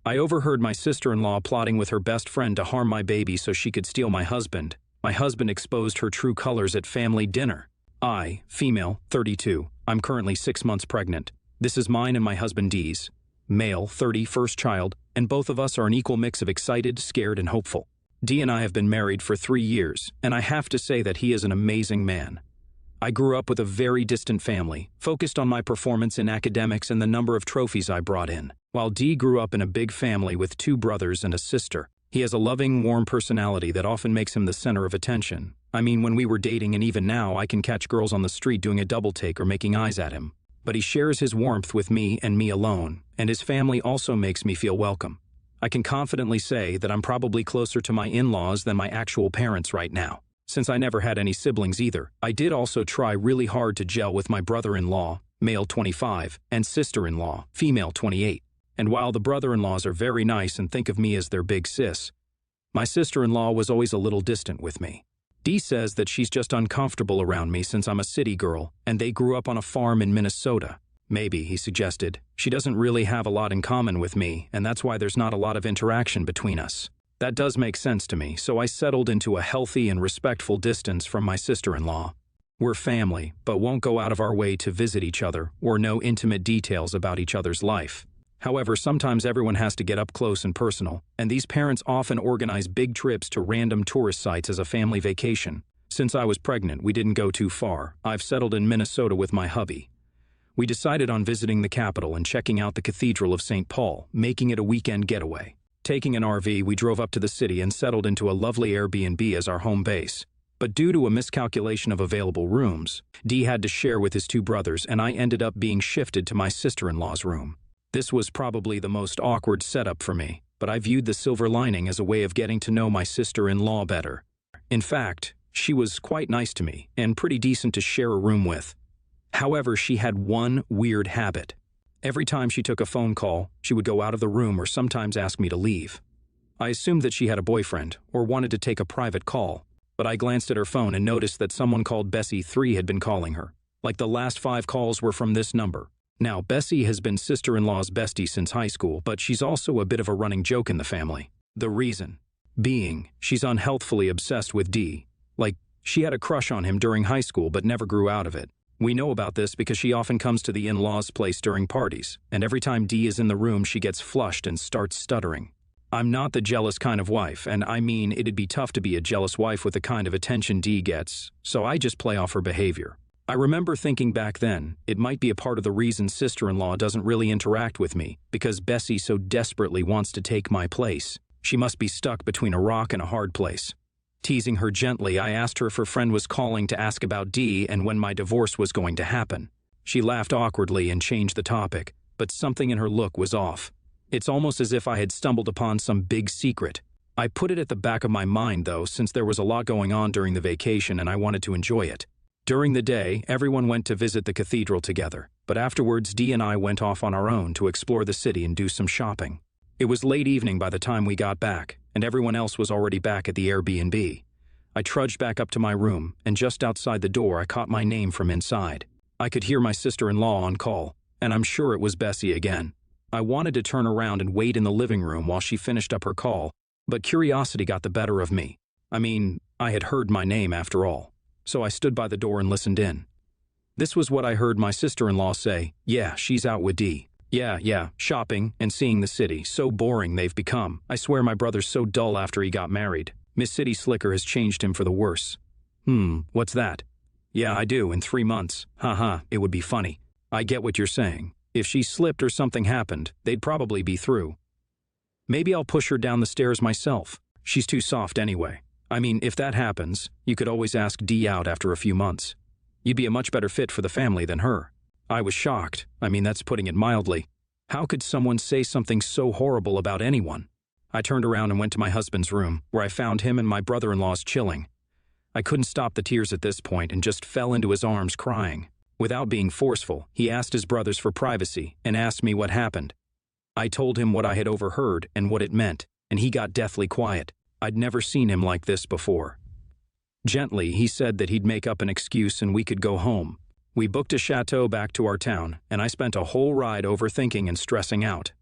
I overheard my sister-in-law plotting with her best friend to harm my baby so she could steal my husband. My husband exposed her true colors at family dinner. I, female, 32. I'm currently 6 months pregnant. This is mine and my husband D's. Male, 30, first child, and both of us are an equal mix of excited, scared, and hopeful. D and I have been married for 3 years, and I have to say that he is an amazing man. I grew up with a very distant family, focused on my performance in academics and the number of trophies I brought in, while D grew up in a big family with 2 brothers and a sister. He has a loving, warm personality that often makes him the center of attention. I mean, when we were dating and even now, I can catch girls on the street doing a double take or making eyes at him. But he shares his warmth with me and me alone, and his family also makes me feel welcome. I can confidently say that I'm probably closer to my in-laws than my actual parents right now. Since I never had any siblings either, I did also try really hard to gel with my brother-in-law, male 25, and sister-in-law, female 28. And while the brother-in-laws are very nice and think of me as their big sis, my sister-in-law was always a little distant with me. Dee says that she's just uncomfortable around me since I'm a city girl, and they grew up on a farm in Minnesota. Maybe, he suggested, she doesn't really have a lot in common with me, and that's why there's not a lot of interaction between us. That does make sense to me, so I settled into a healthy and respectful distance from my sister-in-law. We're family, but won't go out of our way to visit each other or know intimate details about each other's life. However, sometimes everyone has to get up close and personal, and these parents often organize big trips to random tourist sites as a family vacation. Since I was pregnant, we didn't go too far. I've settled in Minnesota with my hubby. We decided on visiting the capital and checking out the Cathedral of St. Paul, making it a weekend getaway. Taking an RV, we drove up to the city and settled into a lovely Airbnb as our home base. But due to a miscalculation of available rooms, Dee had to share with his 2 brothers, and I ended up being shifted to my sister-in-law's room. This was probably the most awkward setup for me, but I viewed the silver lining as a way of getting to know my sister-in-law better. In fact, she was quite nice to me and pretty decent to share a room with. However, she had one weird habit. Every time she took a phone call, she would go out of the room or sometimes ask me to leave. I assumed that she had a boyfriend or wanted to take a private call, but I glanced at her phone and noticed that someone called Bessie 3 had been calling her. Like the last 5 calls were from this number. Now, Bessie has been sister-in-law's bestie since high school, but she's also a bit of a running joke in the family. The reason being, she's unhealthfully obsessed with D. Like, she had a crush on him during high school but never grew out of it. We know about this because she often comes to the in-laws' place during parties, and every time Dee is in the room she gets flushed and starts stuttering. I'm not the jealous kind of wife, and I mean it'd be tough to be a jealous wife with the kind of attention Dee gets, so I just play off her behavior. I remember thinking back then, it might be a part of the reason sister-in-law doesn't really interact with me, because Bessie so desperately wants to take my place. She must be stuck between a rock and a hard place. Teasing her gently, I asked her if her friend was calling to ask about Dee and when my divorce was going to happen. She laughed awkwardly and changed the topic, but something in her look was off. It's almost as if I had stumbled upon some big secret. I put it at the back of my mind, though, since there was a lot going on during the vacation and I wanted to enjoy it. During the day, everyone went to visit the cathedral together, but afterwards Dee and I went off on our own to explore the city and do some shopping. It was late evening by the time we got back, and everyone else was already back at the Airbnb. I trudged back up to my room, and just outside the door I caught my name from inside. I could hear my sister-in-law on call, and I'm sure it was Bessie again. I wanted to turn around and wait in the living room while she finished up her call, but curiosity got the better of me. I mean, I had heard my name after all, so I stood by the door and listened in. This was what I heard my sister-in-law say. "Yeah, she's out with Dee. Yeah, shopping and seeing the city. So boring they've become. I swear my brother's so dull after he got married. Miss City Slicker has changed him for the worse." What's that? "Yeah, I do, in 3 months. Haha, it would be funny." "I get what you're saying. If she slipped or something happened, they'd probably be through. Maybe I'll push her down the stairs myself. She's too soft anyway. I mean, if that happens, you could always ask Dee out after a few months. You'd be a much better fit for the family than her." I was shocked. I mean, that's putting it mildly. How could someone say something so horrible about anyone? I turned around and went to my husband's room, where I found him and my brother-in-law's chilling. I couldn't stop the tears at this point and just fell into his arms crying. Without being forceful, he asked his brothers for privacy and asked me what happened. I told him what I had overheard and what it meant, and he got deathly quiet. I'd never seen him like this before. Gently, he said that he'd make up an excuse and we could go home. We booked a chateau back to our town, and I spent a whole ride overthinking and stressing out.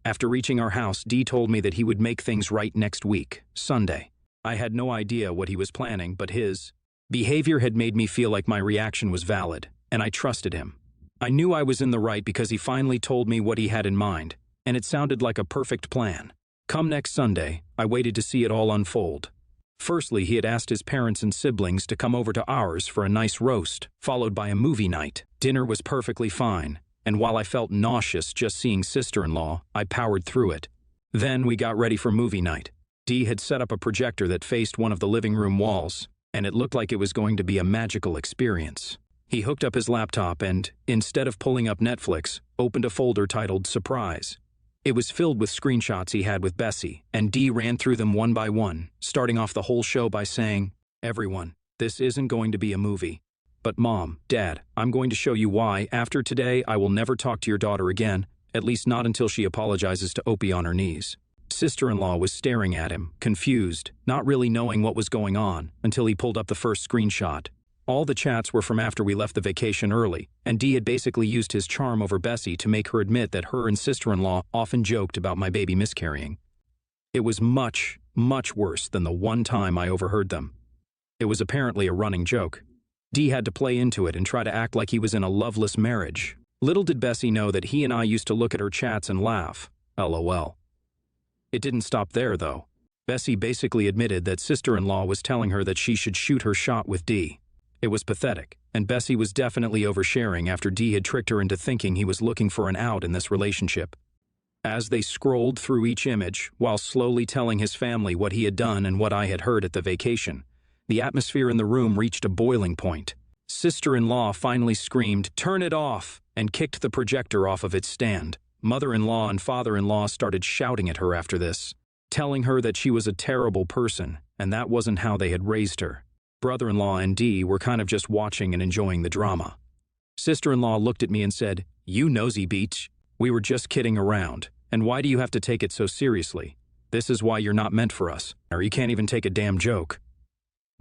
After reaching our house, Dee told me that he would make things right next week, Sunday. I had no idea what he was planning, but his behavior had made me feel like my reaction was valid, and I trusted him. I knew I was in the right because he finally told me what he had in mind, and it sounded like a perfect plan. Come next Sunday, I waited to see it all unfold. Firstly, he had asked his parents and siblings to come over to ours for a nice roast, followed by a movie night. Dinner was perfectly fine, and while I felt nauseous just seeing sister-in-law, I powered through it. Then we got ready for movie night. Dee had set up a projector that faced one of the living room walls, and it looked like it was going to be a magical experience. He hooked up his laptop and, instead of pulling up Netflix, opened a folder titled Surprise. It was filled with screenshots he had with Bessie, and Dee ran through them one by one, starting off the whole show by saying, "Everyone, this isn't going to be a movie. But Mom, Dad, I'm going to show you why, after today, I will never talk to your daughter again, at least not until she apologizes to Opie on her knees." Sister-in-law was staring at him, confused, not really knowing what was going on, until he pulled up the first screenshot. All the chats were from after we left the vacation early, and Dee had basically used his charm over Bessie to make her admit that her and sister-in-law often joked about my baby miscarrying. It was much, much worse than the one time I overheard them. It was apparently a running joke. Dee had to play into it and try to act like he was in a loveless marriage. Little did Bessie know that he and I used to look at her chats and laugh. LOL. It didn't stop there, though. Bessie basically admitted that sister-in-law was telling her that she should shoot her shot with Dee. It was pathetic, and Bessie was definitely oversharing after Dee had tricked her into thinking he was looking for an out in this relationship. As they scrolled through each image, while slowly telling his family what he had done and what I had heard at the vacation, the atmosphere in the room reached a boiling point. Sister-in-law finally screamed, "Turn it off!" and kicked the projector off of its stand. Mother-in-law and father-in-law started shouting at her after this, telling her that she was a terrible person, and that wasn't how they had raised her. Brother-in-law and Dee were kind of just watching and enjoying the drama. Sister-in-law looked at me and said, "You nosy beach. We were just kidding around, and why do you have to take it so seriously? This is why you're not meant for us, or you can't even take a damn joke."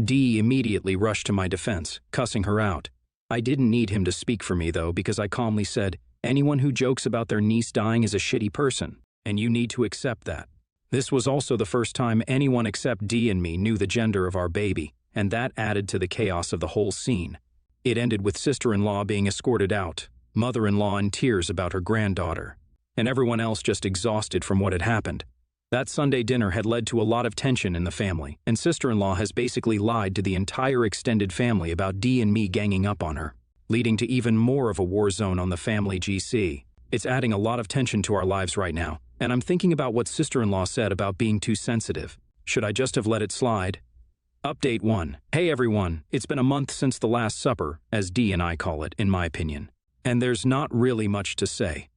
Dee immediately rushed to my defense, cussing her out. I didn't need him to speak for me, though, because I calmly said, "Anyone who jokes about their niece dying is a shitty person, and you need to accept that." This was also the first time anyone except Dee and me knew the gender of our baby, and that added to the chaos of the whole scene. It ended with sister-in-law being escorted out, mother-in-law in tears about her granddaughter, and everyone else just exhausted from what had happened. That Sunday dinner had led to a lot of tension in the family, and sister-in-law has basically lied to the entire extended family about Dee and me ganging up on her, leading to even more of a war zone on the family GC. It's adding a lot of tension to our lives right now, and I'm thinking about what sister-in-law said about being too sensitive. Should I just have let it slide? Update 1. Hey everyone, it's been a month since the Last Supper, as Dee and I call it, in my opinion. And there's not really much to say.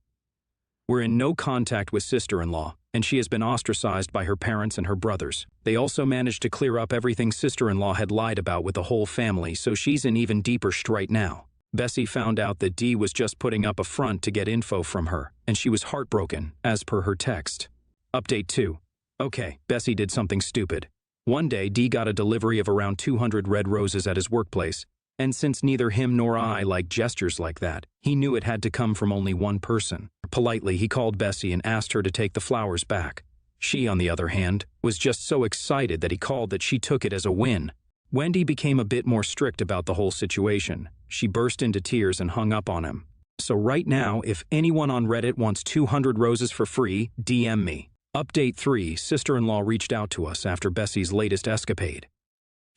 We're in no contact with sister-in-law, and she has been ostracized by her parents and her brothers. They also managed to clear up everything sister-in-law had lied about with the whole family, so she's in even deeper right now. Bessie found out that Dee was just putting up a front to get info from her, and she was heartbroken, as per her text. Update 2. Okay, Bessie did something stupid. One day, Dee got a delivery of around 200 red roses at his workplace, and since neither him nor I like gestures like that, he knew it had to come from only one person. Politely, he called Bessie and asked her to take the flowers back. She, on the other hand, was just so excited that he called that she took it as a win. Wendy became a bit more strict about the whole situation. She burst into tears and hung up on him. So right now, if anyone on Reddit wants 200 roses for free, DM me. Update 3. Sister-in-law reached out to us after Bessie's latest escapade.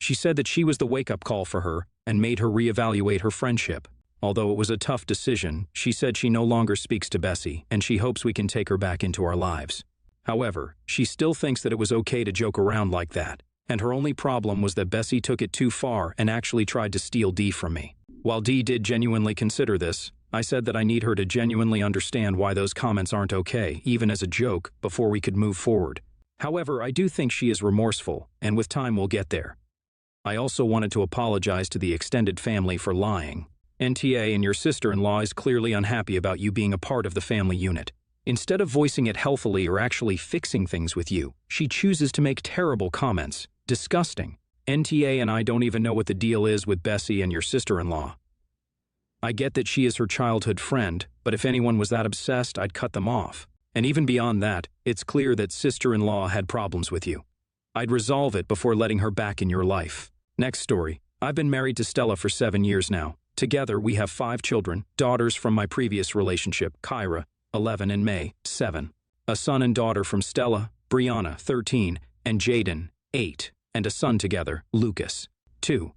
She said that she was the wake-up call for her and made her reevaluate her friendship. Although it was a tough decision, she said she no longer speaks to Bessie and she hopes we can take her back into our lives. However, she still thinks that it was okay to joke around like that, and her only problem was that Bessie took it too far and actually tried to steal Dee from me. While Dee did genuinely consider this, I said that I need her to genuinely understand why those comments aren't okay, even as a joke, before we could move forward. However, I do think she is remorseful, and with time we'll get there. I also wanted to apologize to the extended family for lying. NTA and your sister-in-law is clearly unhappy about you being a part of the family unit. Instead of voicing it healthily or actually fixing things with you, she chooses to make terrible comments. Disgusting. NTA and I don't even know what the deal is with Bessie and your sister-in-law. I get that she is her childhood friend, but if anyone was that obsessed, I'd cut them off. And even beyond that, it's clear that sister-in-law had problems with you. I'd resolve it before letting her back in your life. Next story. I've been married to Stella for 7 years now. Together, we have 5 children, daughters from my previous relationship, Kyra, 11, and May, 7. A son and daughter from Stella, Brianna, 13, and Jaden, 8, and a son together, Lucas, 2.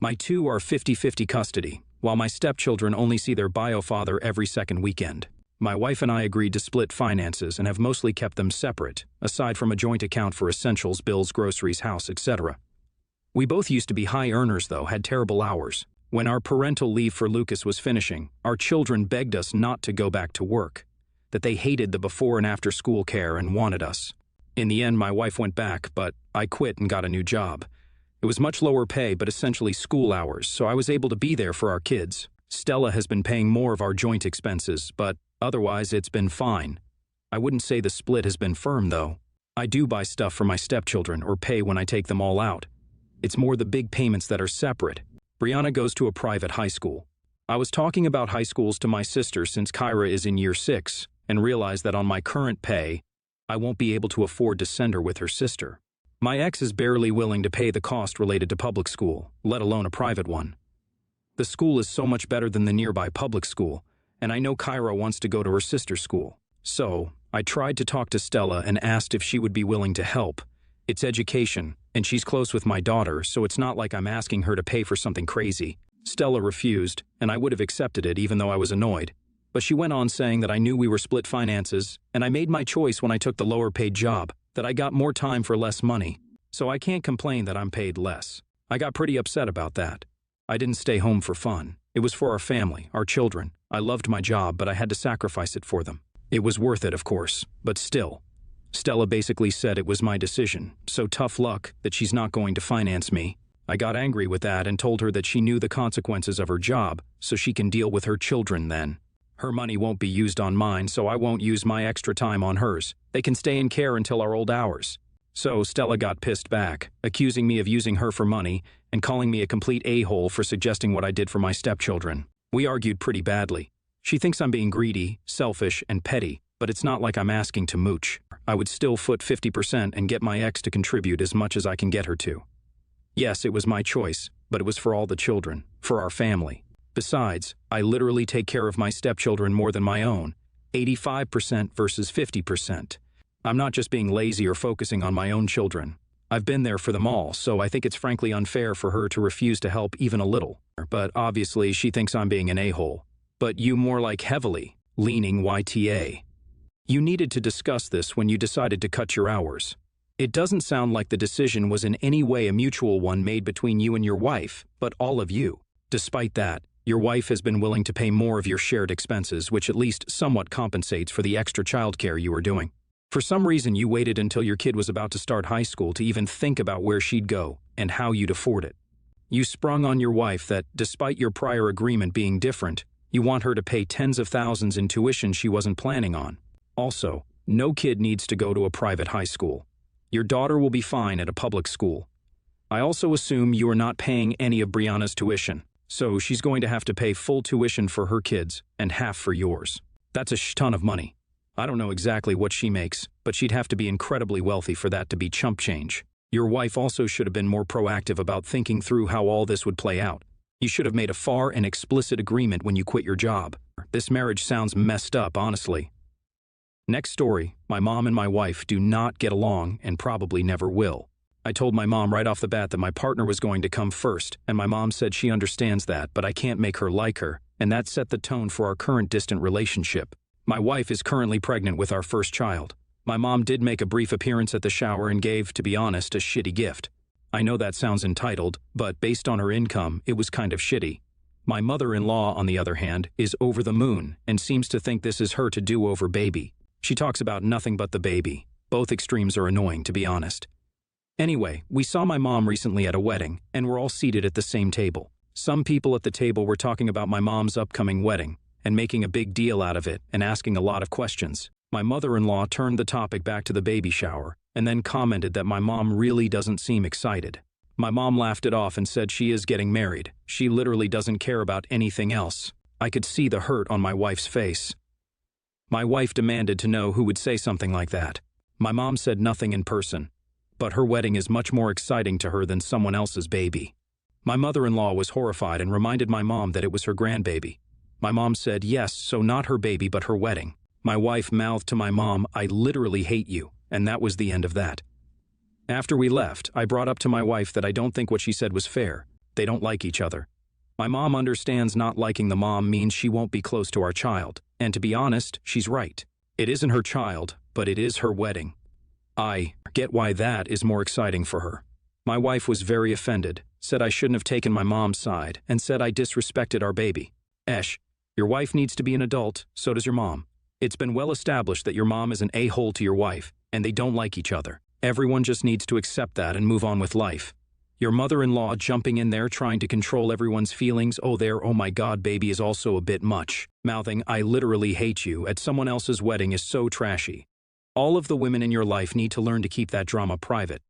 My 2 are 50-50 custody, while my stepchildren only see their bio father every second weekend. My wife and I agreed to split finances and have mostly kept them separate, aside from a joint account for essentials, bills, groceries, house, etc. We both used to be high earners, though, had terrible hours. When our parental leave for Lucas was finishing, our children begged us not to go back to work, that they hated the before and after school care and wanted us. In the end, my wife went back, but I quit and got a new job. It was much lower pay, but essentially school hours, so I was able to be there for our kids. Stella has been paying more of our joint expenses, but otherwise it's been fine. I wouldn't say the split has been firm, though. I do buy stuff for my stepchildren or pay when I take them all out. It's more the big payments that are separate. Brianna goes to a private high school. I was talking about high schools to my sister since Kyra is in year 6, and realized that on my current pay, I won't be able to afford to send her with her sister. My ex is barely willing to pay the cost related to public school, let alone a private one. The school is so much better than the nearby public school, and I know Kyra wants to go to her sister's school. So, I tried to talk to Stella and asked if she would be willing to help. It's education, and she's close with my daughter, so it's not like I'm asking her to pay for something crazy. Stella refused, and I would have accepted it even though I was annoyed. But she went on saying that I knew we were split finances, and I made my choice when I took the lower-paid job, that I got more time for less money. So I can't complain that I'm paid less. I got pretty upset about that. I didn't stay home for fun. It was for our family, our children. I loved my job, but I had to sacrifice it for them. It was worth it, of course, but still. Stella basically said it was my decision, so tough luck that she's not going to finance me. I got angry with that and told her that she knew the consequences of her job, so she can deal with her children then. Her money won't be used on mine, so I won't use my extra time on hers. They can stay in care until our old hours. So Stella got pissed back, accusing me of using her for money and calling me a complete a-hole for suggesting what I did for my stepchildren. We argued pretty badly. She thinks I'm being greedy, selfish, and petty, but it's not like I'm asking to mooch. I would still foot 50% and get my ex to contribute as much as I can get her to. Yes, it was my choice, but it was for all the children, for our family. Besides, I literally take care of my stepchildren more than my own, 85% versus 50%. I'm not just being lazy or focusing on my own children. I've been there for them all, so I think it's frankly unfair for her to refuse to help even a little. But obviously, she thinks I'm being an a-hole. But you more like heavily, leaning YTA. You needed to discuss this when you decided to cut your hours. It doesn't sound like the decision was in any way a mutual one made between you and your wife, but all of you. Despite that, your wife has been willing to pay more of your shared expenses, which at least somewhat compensates for the extra childcare you were doing. For some reason, you waited until your kid was about to start high school to even think about where she'd go and how you'd afford it. You sprung on your wife that, despite your prior agreement being different, you want her to pay tens of thousands in tuition she wasn't planning on. Also, no kid needs to go to a private high school. Your daughter will be fine at a public school. I also assume you are not paying any of Brianna's tuition, so she's going to have to pay full tuition for her kids and half for yours. That's a ton of money. I don't know exactly what she makes, but she'd have to be incredibly wealthy for that to be chump change. Your wife also should have been more proactive about thinking through how all this would play out. You should have made a fair and explicit agreement when you quit your job. This marriage sounds messed up, honestly. Next story, my mom and my wife do not get along and probably never will. I told my mom right off the bat that my partner was going to come first, and my mom said she understands that, but I can't make her like her, and that set the tone for our current distant relationship. My wife is currently pregnant with our first child. My mom did make a brief appearance at the shower and gave, to be honest, a shitty gift. I know that sounds entitled, but based on her income, it was kind of shitty. My mother-in-law, on the other hand, is over the moon and seems to think this is her to-do-over baby. She talks about nothing but the baby. Both extremes are annoying, to be honest. Anyway, we saw my mom recently at a wedding, and we're all seated at the same table. Some people at the table were talking about my mom's upcoming wedding, and making a big deal out of it and asking a lot of questions. My mother-in-law turned the topic back to the baby shower, and then commented that my mom really doesn't seem excited. My mom laughed it off and said she is getting married. She literally doesn't care about anything else. I could see the hurt on my wife's face. My wife demanded to know who would say something like that. My mom said nothing in person, but her wedding is much more exciting to her than someone else's baby. My mother-in-law was horrified and reminded my mom that it was her grandbaby. My mom said yes, so not her baby but her wedding. My wife mouthed to my mom, "I literally hate you," and that was the end of that. After we left, I brought up to my wife that I don't think what she said was fair. They don't like each other. My mom understands not liking the mom means she won't be close to our child, and to be honest, she's right. It isn't her child, but it is her wedding. I get why that is more exciting for her. My wife was very offended, said I shouldn't have taken my mom's side, and said I disrespected our baby. Esh, your wife needs to be an adult, so does your mom. It's been well established that your mom is an a-hole to your wife, and they don't like each other. Everyone just needs to accept that and move on with life. Your mother-in-law jumping in there trying to control everyone's feelings, oh my god baby, is also a bit much. Mouthing, "I literally hate you," at someone else's wedding is so trashy. All of the women in your life need to learn to keep that drama private.